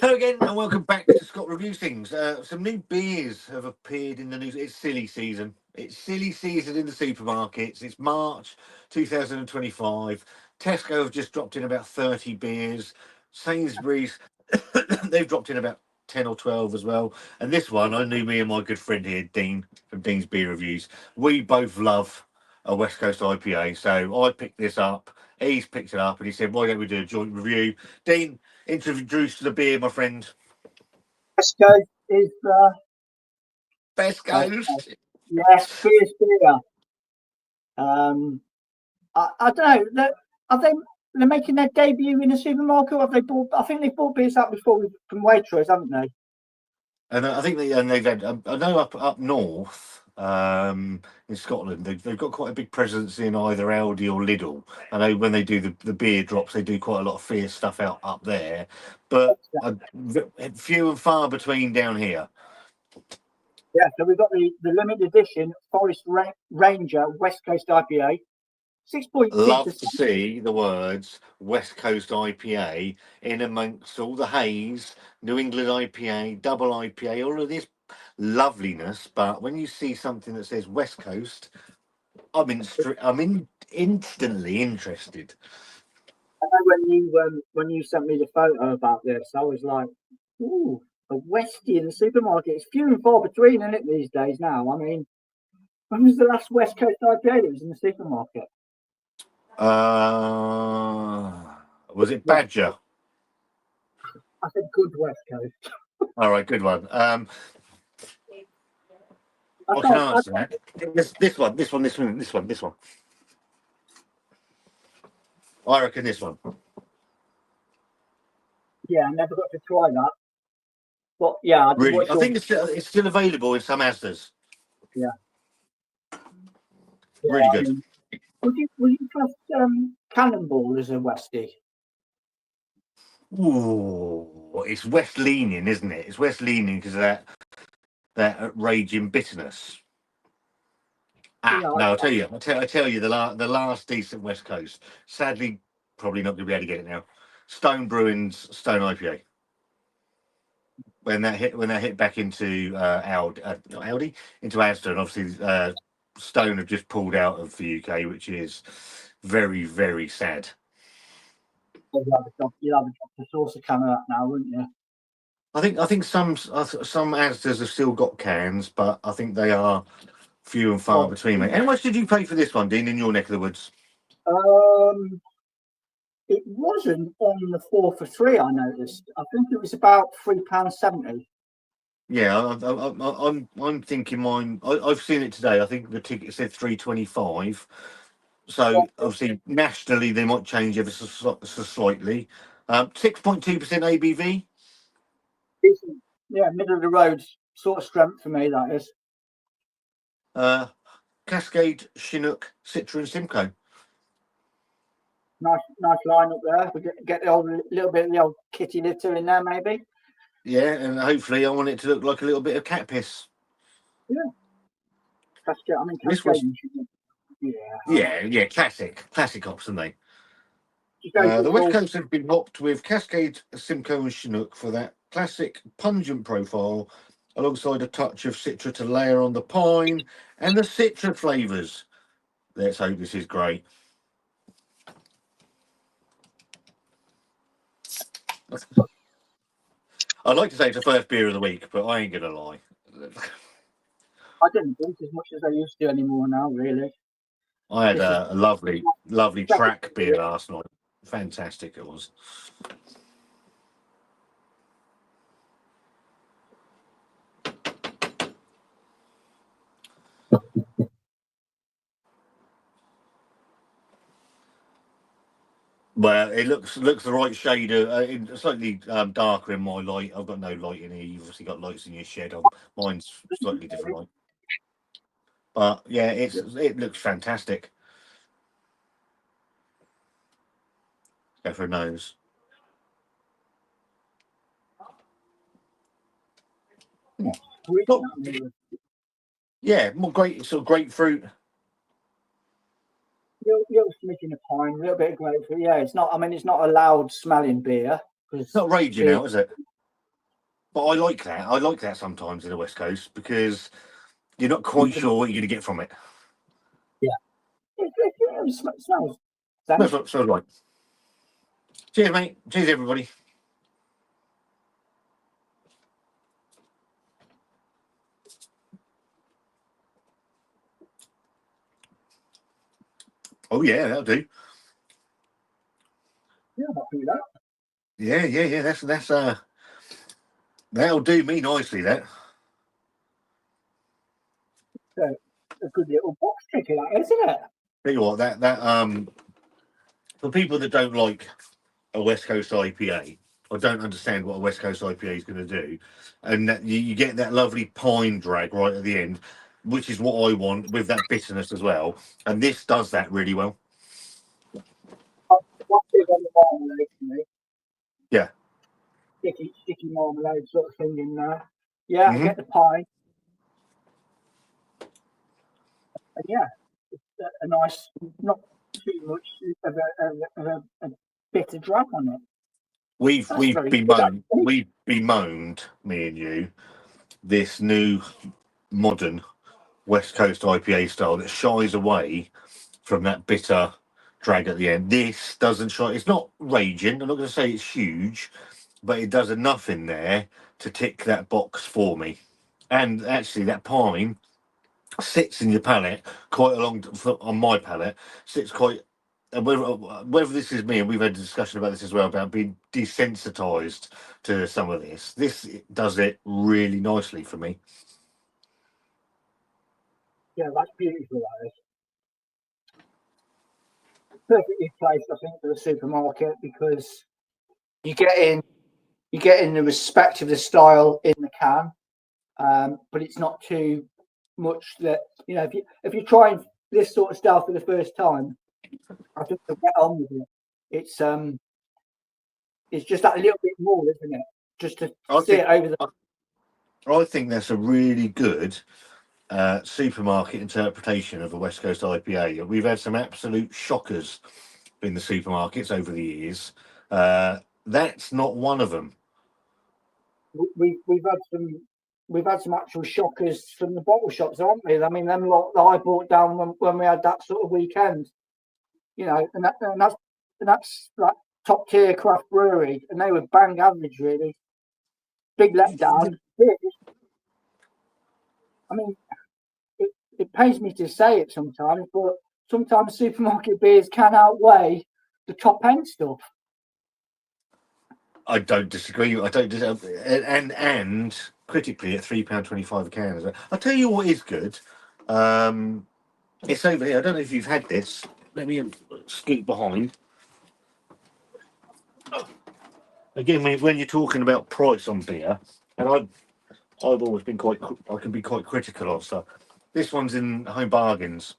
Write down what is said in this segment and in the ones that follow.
Hello again, and welcome back to Scott Reviews Things. Some new beers have appeared in the news. It's silly season. It's silly season in the supermarkets. It's March 2025. Tesco have just dropped in about 30 beers. Sainsbury's, they've dropped in about 10 or 12 as well. And this one, I knew me and my good friend here, Dean, from Dean's Beer Reviews. We both love a West Coast IPA. So I picked this up. He's picked it up and he said, why don't we do a joint review? Dean, introduce the beer, my friend. West Coast is Best Coast. yes, beer's beer. I don't know. They're making their debut in a supermarket? Or have they bought? I think they've bought beers out before from Waitrose, haven't they? And I think they've had. I know up north in Scotland, they've got quite a big presence in either Aldi or Lidl. I know when they do the beer drops, they do quite a lot of fierce stuff out up there, but few and far between down here. Yeah, so we've got the limited edition Forest Ranger West Coast IPA. 6.2%. Love to see the words West Coast IPA in amongst all the haze, New England IPA, double IPA, all of this loveliness. But when you see something that says West Coast, I'm instantly interested. I know when you sent me the photo about this, I was like, ooh, a Westie in the supermarket. It's few and far between, isn't it, these days now? I mean, when was the last West Coast IPA that was in the supermarket? Was it Badger? I said good West Coast. All right, good one. I can answer that. This one. I reckon this one. Yeah, I never got to try that. But yeah, I think it's still available in some Asdas. Yeah. Really good. Would you trust Cannonball as a Westie? Ooh, it's West leaning, isn't it? It's West leaning because of that raging bitterness. No, I'll tell you, the last decent West Coast. Sadly, probably not going to be able to get it now. Stone Brewing's Stone IPA. When that hit back into Aldi, into Asda, and obviously Stone have just pulled out of the UK, which is very, very sad. You'll have a drop the sauce of can of that now, wouldn't you? I think some Asdas have still got cans, but I think they are few and far between, mate. How much did you pay for this one, Dean, in your neck of the woods? It wasn't on the 4 for 3. I noticed. I think it was about £3.70. Yeah, I'm thinking mine. I've seen it today. I think the ticket said £3.25. So obviously nationally they might change ever so slightly. 6.2% ABV. Decent. Yeah, middle of the road sort of strength for me, that is. Cascade, Chinook, Citra, and Simcoe. Nice line up there. We get the little bit of the old kitty litter in there, maybe. Yeah, and hopefully I want it to look like a little bit of cat piss. Yeah. Cascade. I mean, Cascade. Yeah, classic hops, aren't they? The West Coast have been hopped with Cascade, Simcoe, and Chinook for that classic pungent profile, alongside a touch of Citra to layer on the pine and the Citra flavours. Let's hope this is great. I'd like to say it's the first beer of the week, but I ain't going to lie. I didn't drink as much as I used to anymore now, really. I had a lovely track beer last night. Fantastic it was. Well, it looks the right shade of slightly darker in my light. I've got no light in here. You've obviously got lights in your shed. Mine's slightly different light. But yeah, it looks fantastic. Go for a nose. Yeah, more sort of grapefruit. Little smidgen of pine, a little bit of grapefruit. Yeah, it's not. I mean, it's not a loud smelling beer. It's not raging out, is it? But I like that. I like that sometimes in the West Coast because you're not quite sure what you're going to get from it. Yeah. It smells. Smells right. Cheers, mate. Cheers, everybody. Oh yeah, that'll do. Yeah, I'll do that. Yeah. That's that'll do me nicely. That. A good little box ticker, that, isn't it? Tell you what, that for people that don't like a West Coast IPA, or don't understand what a West Coast IPA is going to do, and that you get that lovely pine drag right at the end, which is what I want with that bitterness as well. And this does that really well. What's big on the marmalade for me? Yeah. Sticky marmalade sort of thing in there. Yeah, Mm-hmm. I get the pie. And yeah, it's a nice, not too much of a bitter drag on it. We've Good, bemoaned, me and you, this new modern West Coast IPA style that shies away from that bitter drag at the end. This doesn't shy. It's not raging. I'm not going to say it's huge, but it does enough in there to tick that box for me. And actually, that pine sits in your palate quite along on my palate. Sits quite. And whether this is me, and we've had a discussion about this as well about being desensitized to some of this. This does it really nicely for me. yeah, that's beautiful. That is perfectly placed, I think, for the supermarket because you get in the respect of the style in the can, but it's not too much that if you're trying this sort of style for the first time, I think you'll get on with it. It's just that little bit more, isn't it? Just to see it over the. I think that's a really good supermarket interpretation of a West Coast IPA. We've had some absolute shockers in the supermarkets over the years. That's not one of them. We've had some actual shockers from the bottle shops, haven't we? I mean, them lot that I brought down when we had that sort of weekend, and that's like top tier craft brewery, and they were bang average, really. Big letdown. I mean, it pains me to say it sometimes, but sometimes supermarket beers can outweigh the top end stuff. I don't disagree. I don't disagree. And critically at £3.25 a can. I'll tell you what is good. It's over here. I don't know if you've had this. Let me scoot behind. Again, when you're talking about price on beer, and I've always been I can be quite critical of stuff. This one's in Home Bargains,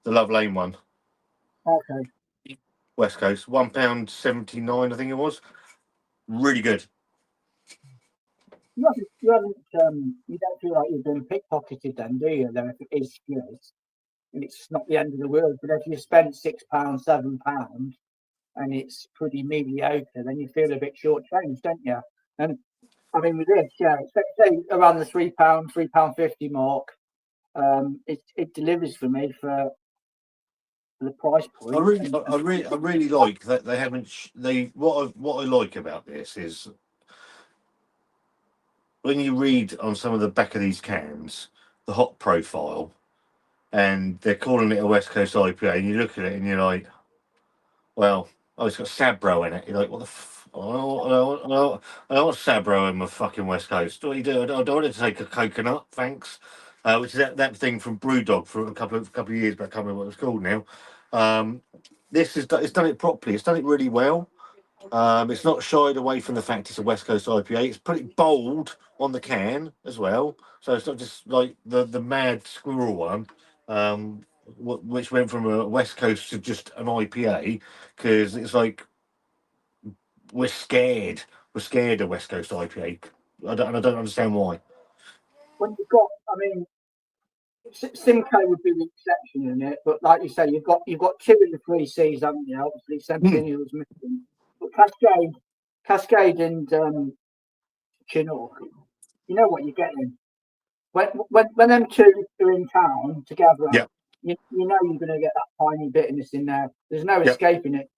the Love Lane one, Okay. West Coast, £1.79, I think it was. Really good. You don't feel like you've been pickpocketed then, do you? Then if it is, it's not the end of the world. But if you spend £6, £7, and it's pretty mediocre, then you feel a bit shortchanged, don't you? And I mean, with this, say around the £3.50 mark, it delivers for me for the price point. I really like that they haven't. What I like about this is when you read on some of the back of these cans the hop profile, and they're calling it a West Coast IPA, and you look at it and you're like, well, oh, it's got Sabro in it. You're like, what the I don't want Sabro in my fucking West Coast. What do you do? I don't want to take a coconut, thanks. Which is that thing from Brewdog for a couple of years back. I can't remember what it's called now. This is it's done it properly. It's done it really well. It's not shied away from the fact it's a West Coast IPA. It's pretty bold on the can as well, so it's not just like the mad squirrel one, which went from a West Coast to just an IPA, because it's like we're scared. We're scared of West Coast IPA. I don't understand why. When you've got, I mean, Simcoe would be the exception in it, but like you say, you've got 2 in the 3 Cs, haven't you? Obviously, Centennial's missing, but Cascade Cascade and Chinook, you know what you're getting. When them two are in town together, Yep. you know you're going to get that tiny bitterness in there. There's no Yep. escaping it.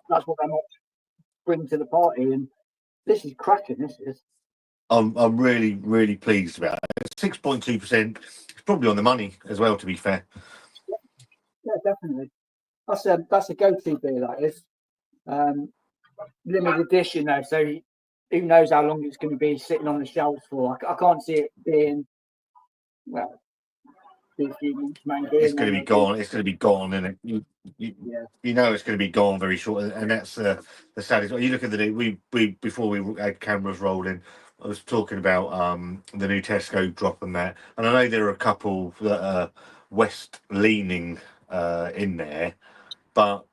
That's what they might bring to the party, and this is cracking. This is. I'm really, really pleased about it. 6.2%. It's probably on the money as well, to be fair. Yeah, definitely. That's a go-to beer. That is limited edition though, so who knows how long it's going to be sitting on the shelves for. I can't see it being a few months maybe. It's going to be gone. It's going to be gone, and you know it's going to be gone very short. And that's the saddest. You look at we before we had cameras rolling. I was talking about the new Tesco drop and that, and I know there are a couple that are West leaning in there, but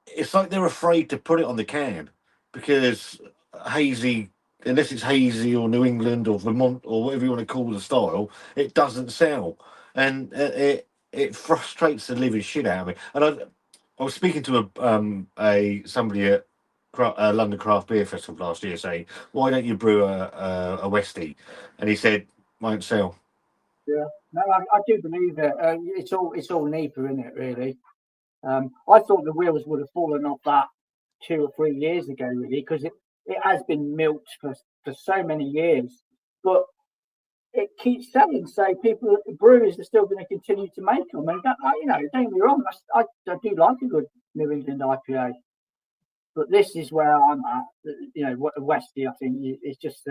it's like they're afraid to put it on the can because hazy, unless it's hazy or New England or Vermont or whatever you want to call the style, it doesn't sell, and it frustrates the living shit out of me. And I was speaking to a somebody at London Craft Beer Festival last year saying, "Why don't you brew a Westie?" And he said, "Won't sell." Yeah, no, I do believe it. It's all NEPA in it, really. I thought the wheels would have fallen off that 2 or 3 years ago, really, because it has been milked for so many years, but it keeps selling. So brewers are still going to continue to make them. And don't get me wrong, I do like a good New England IPA, but this is where I'm at. What Westie, I think, is just.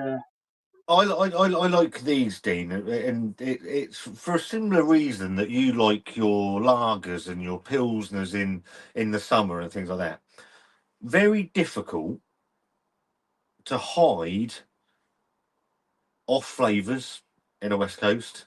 I like these, Dean, and it's for a similar reason that you like your lagers and your pilsners in the summer and things like that. Very difficult to hide off flavours in a West Coast.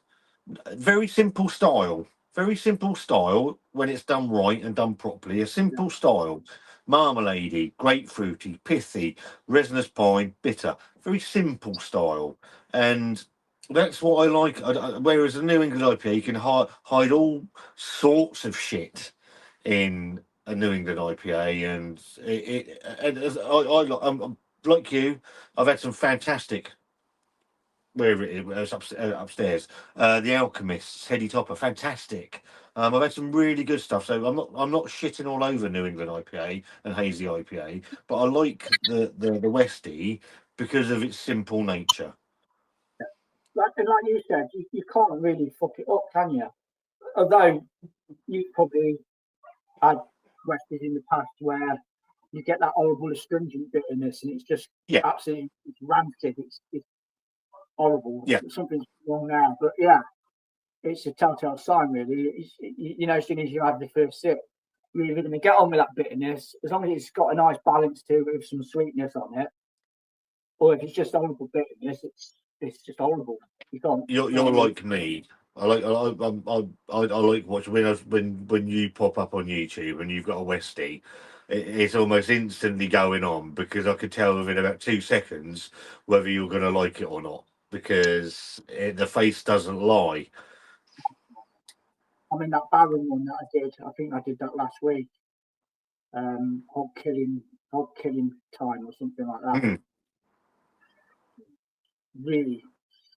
Very simple style. Very simple style when it's done right and done properly. A simple style. Marmalade, grapefruity, pithy, resinous pine, bitter. Very simple style. And that's what I like. Whereas a New England IPA, you can hide all sorts of shit in a New England IPA. And I'm like you, I've had some fantastic wherever it was upstairs. The Alchemists, Heady Topper, fantastic. I've had some really good stuff. So I'm not shitting all over New England IPA and hazy IPA, but I like the Westie because of its simple nature. Like you said, you can't really fuck it up, can you? Although you've probably had Westies in the past where you get that horrible astringent bitterness, and it's just absolutely rancid. It's horrible. Yeah. Something's wrong now. But yeah, it's a telltale sign, really. As soon as you have the first sip, you're either going to get on with that bitterness, as long as it's got a nice balance to it with some sweetness on it, or if it's just horrible bitterness, it's just horrible. You can't. You're like me. I like watching when you pop up on YouTube and you've got a Westie. It's almost instantly going on because I could tell within about 2 seconds whether you're going to like it or not because the face doesn't lie. I mean, that Baron one that I did, I think I did that last week. Hog killing time or something like that. Mm. Really,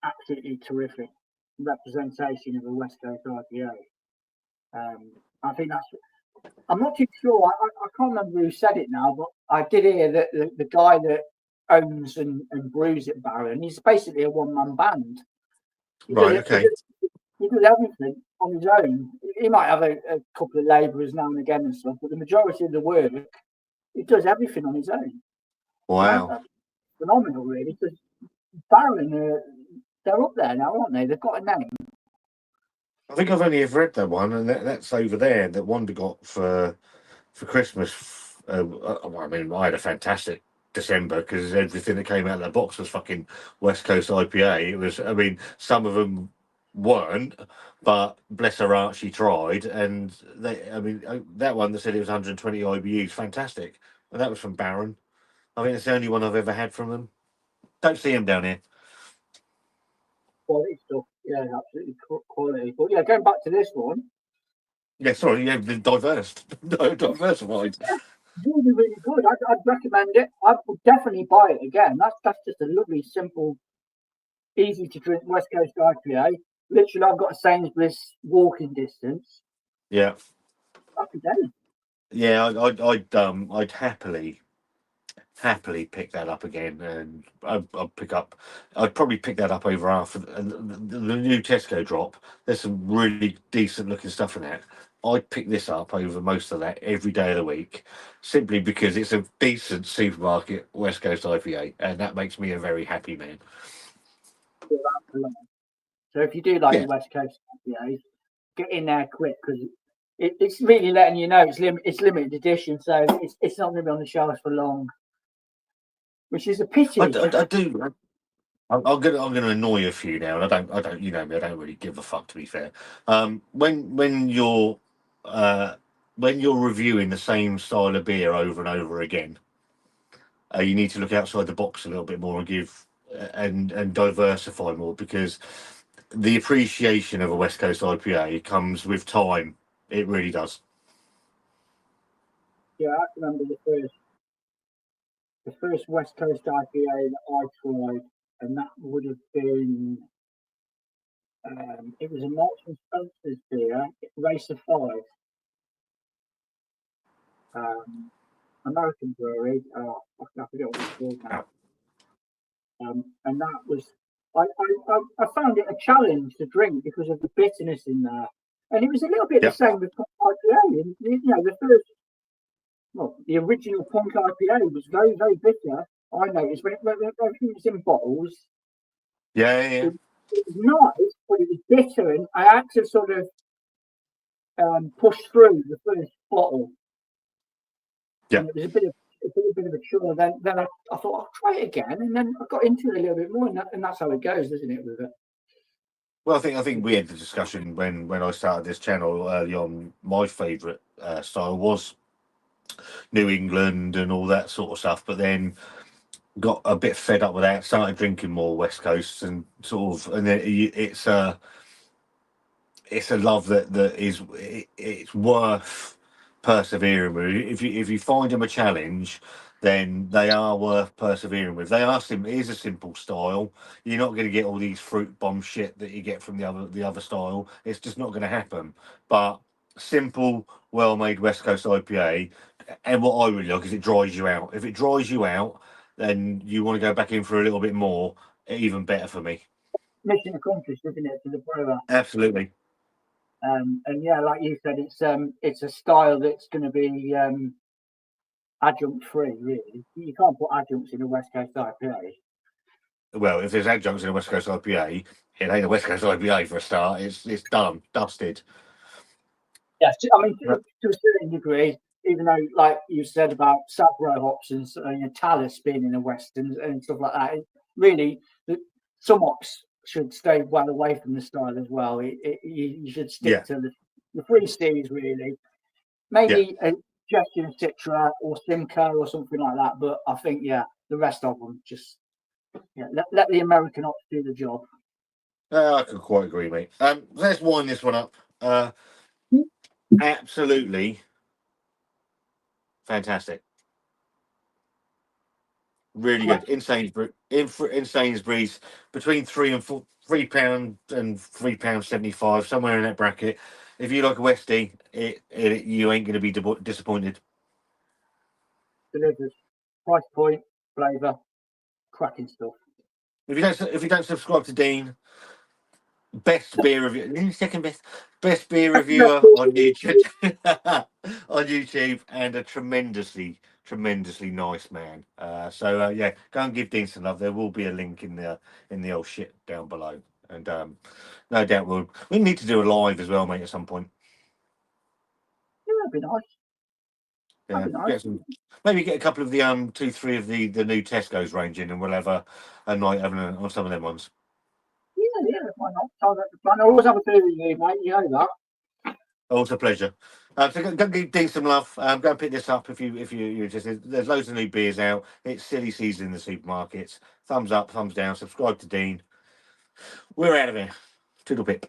absolutely terrific representation of a West Coast IPA. I think that's. I'm not too sure. I can't remember who said it now, but I did hear that the guy that owns and brews at Baron, he's basically a one-man band. Right. Okay. He does everything on his own. He might have a couple of labourers now and again and stuff, but the majority of the work, he does everything on his own. Wow. That's phenomenal, really, because Baron, they're up there now, aren't they? They've got a name. I think I've only ever read that one, and that's over there that Wonder got for Christmas. I mean, I had a fantastic December because everything that came out of that box was fucking West Coast IPA. It was, I mean, some of them weren't, but bless her heart, she tried. And that one that said it was 120 IBUs, fantastic. And that was from Baron. I think it's the only one I've ever had from them. Don't see them down here. Quality stuff, yeah, absolutely quality. But yeah, going back to this one. Yeah, sorry, yeah, diversified. really, really good. I'd recommend it. I would definitely buy it again. That's just a lovely, simple, easy to drink West Coast IPA. Literally, I've got a Sainsbury's walking distance. Yeah, Happy days. yeah. I'd happily pick that up again, and I'd pick up. I'd probably pick that up over half of the new Tesco drop. There's some really decent looking stuff in that. I'd pick this up over most of that every day of the week, simply because it's a decent supermarket West Coast IPA, and that makes me a very happy man. So if you do like Yeah. your West Coast IPAs, get in there quick because it's really letting you know it's limited edition, so it's not going to be on the shelves for long, which is a pity. I do. I'm gonna annoy a few now, and I don't, you know me, I don't really give a fuck, to be fair. When when you're reviewing the same style of beer over and over again, you need to look outside the box a little bit more and give and diversify more, because the appreciation of a West Coast IPA comes with time. It really does. Yeah, I remember the first West Coast IPA that I tried, and that would have been it was a Marks and Spencer's beer, Race of Five, American brewery. I forget what it's called now. And that was I found it a challenge to drink because of the bitterness in there, and it was a little bit the Yeah. same with Punk IPA. And, you know, the original Punk IPA was very, very bitter. I noticed when it was in bottles, Yeah. it was nice, but it was bitter, and I had to sort of push through the first bottle, Yeah. and it was a bit of a chore. Then I thought I'll try it again, and then I got into it a little bit more, and that's how it goes, isn't it? With it. Well, I think we had the discussion when I started this channel early on. My favourite style was New England and all that sort of stuff, but then got a bit fed up with that. Started drinking more West Coast, and sort of, and then it's a love that is it's worth persevering with. If you find them a challenge, then they are worth persevering with. They are it is a simple style. You're not going to get all these fruit bomb shit that you get from the other style. It's just not going to happen. But simple, well made West Coast IPA, and what I really like is it dries you out. If it dries you out, then you want to go back in for a little bit more. Even better for me. Mission accomplished, isn't it, for the brewer? Absolutely. And yeah, like you said, it's a style that's going to be adjunct free. Really, you can't put adjuncts in a West Coast IPA. Well, if there's adjuncts in a West Coast IPA, it ain't a West Coast IPA for a start. It's done, dusted. Yes, I mean Yep. to a certain degree, even though, like you said about Sabro hops and Talus being in the West and stuff like that, really, some hops should stay well away from the style as well. You should stick Yeah, to the three C's really. yeah. Maybe a Gesture Citra or Simcoe or something like that. But I think, yeah, the rest of them just let the American ops do the job. I can quite agree, mate. Let's wind this one up. Absolutely fantastic. Really good. In Sainsbury, in Sainsbury's, between £3 and £3 75, somewhere in that bracket. If you like a Westie, you ain't going to be disappointed. Delivers price point, flavour, cracking stuff. If you don't subscribe to Dean, best beer review, second best beer reviewer on YouTube, on YouTube, and a tremendously nice man. Yeah, go and give Dean some love. There will be a link in the old shit down below, and no doubt we need to do a live as well, mate, at some point. Yeah, that'd be nice. That'd Yeah, be nice. get some, maybe get a couple of the 2, 3 of the new Tesco's range in, and we'll have a night having on some of them ones. Yeah, why not? Sounds like fun. I always have a beer with you, mate. You know that. Oh, it's a pleasure. So go give Dean some love. Go and pick this up you're interested. There's loads of new beers out. It's silly season in the supermarkets. Thumbs up, thumbs down. Subscribe to Dean. We're out of here. Toodle pip.